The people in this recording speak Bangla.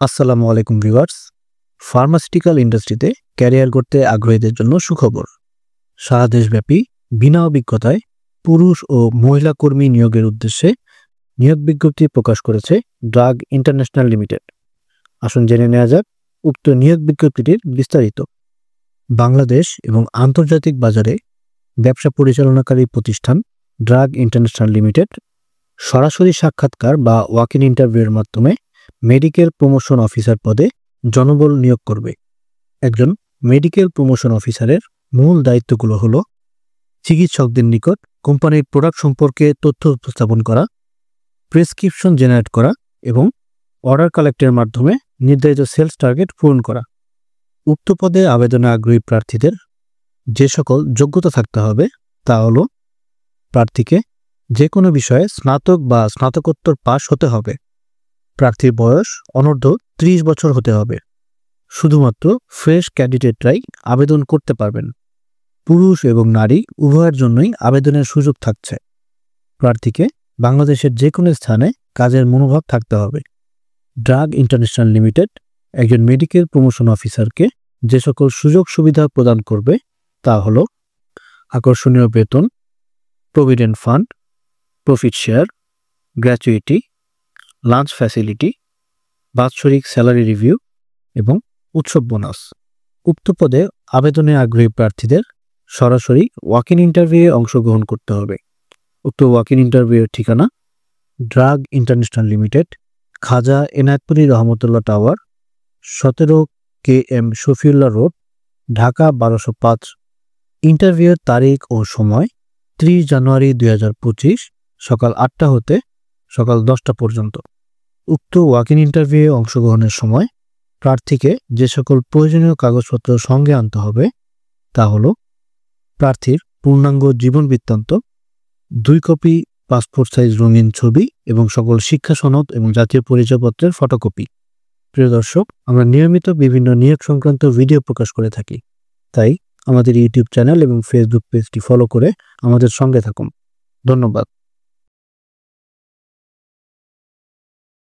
আসসালামু আলাইকুম ভিউয়ার্স। ফার্মাসিউটিক্যাল ইন্ডাস্ট্রিতে ক্যারিয়ার করতে আগ্রহীদের জন্য সুখবর। সারা দেশব্যাপী বিনা অভিজ্ঞতায় পুরুষ ও মহিলা কর্মী নিয়োগের উদ্দেশ্যে নিয়োগ বিজ্ঞপ্তি প্রকাশ করেছে ড্রাগ ইন্টারন্যাশনাল লিমিটেড। আসুন জেনে নেওয়া যাক উক্ত নিয়োগ বিজ্ঞপ্তিটির বিস্তারিত। বাংলাদেশ এবং আন্তর্জাতিক বাজারে ব্যবসা পরিচালনাকারী প্রতিষ্ঠান ড্রাগ ইন্টারন্যাশনাল লিমিটেড সরাসরি সাক্ষাৎকার বা ওয়াক ইন ইন্টারভিউয়ের মাধ্যমে মেডিকেল প্রমোশন অফিসার পদে জনবল নিয়োগ করবে। একজন মেডিকেল প্রমোশন অফিসারের মূল দায়িত্বগুলো হলো চিকিৎসকদের নিকট কোম্পানির প্রোডাক্ট সম্পর্কে তথ্য উপস্থাপন করা, প্রেসক্রিপশন জেনারেট করা এবং অর্ডার কালেক্টের মাধ্যমে নির্ধারিত সেলস টার্গেট পূরণ করা। উক্ত পদে আবেদনে আগ্রহী প্রার্থীদের যে সকল যোগ্যতা থাকতে হবে তা হলো প্রার্থীকে যে কোনো বিষয়ে স্নাতক বা স্নাতকোত্তর পাশ হতে হবে। প্রার্থীর বয়স অনূর্ধ্ব 30 বছর হতে হবে। শুধুমাত্র ফ্রেশ ক্যান্ডিডেটরাই আবেদন করতে পারবেন। পুরুষ এবং নারী উভয়ের জন্যই আবেদনের সুযোগ থাকছে। প্রার্থীকে বাংলাদেশের যে কোনো স্থানে কাজের মনোভাব থাকতে হবে। ড্রাগ ইন্টারন্যাশনাল লিমিটেড একজন মেডিকেল প্রমোশন অফিসারকে যে সকল সুযোগ সুবিধা প্রদান করবে তা হলো আকর্ষণীয় বেতন, provident fund, profit share, gratuity, lunch facility, বাৎসরিক স্যালারি রিভিউ এবং উৎসব বোনাস। উক্ত পদে আবেদনে আগ্রহী প্রার্থীদের সরাসরি ওয়াক ইন ইন্টারভিউয়ে অংশগ্রহণ করতে হবে। উক্ত ওয়াক ইন ইন্টারভিউয়ের ঠিকানা drug international limited, Khaja Enayetpuri Rahmatullah tower, 17 KM Shafiullah road, Dhaka 1205। ইন্টারভিউয়ের তারিখ ও সময় 30 জানুয়ারি 2025 সকাল 8টা হতে সকাল 10টা পর্যন্ত। উক্ত ওয়াক ইন ইন্টারভিউয়ে অংশগ্রহণের সময় প্রার্থীকে যে সকল প্রয়োজনীয় কাগজপত্র সঙ্গে আনতে হবে তা হলো প্রার্থীর পূর্ণাঙ্গ জীবন বৃত্তান্ত, 2 কপি পাসপোর্ট সাইজ রঙিন ছবি এবং সকল শিক্ষা সনদ এবং জাতীয় পরিচয়পত্রের ফটোকপি। প্রিয় দর্শক, আমরা নিয়মিত বিভিন্ন নিয়োগ সংক্রান্ত ভিডিও প্রকাশ করে থাকি, তাই আমাদের ইউটিউব চ্যানেল এবং ফেসবুক পেজটি ফলো করে আমাদের সঙ্গে থাকুন। ধন্যবাদ।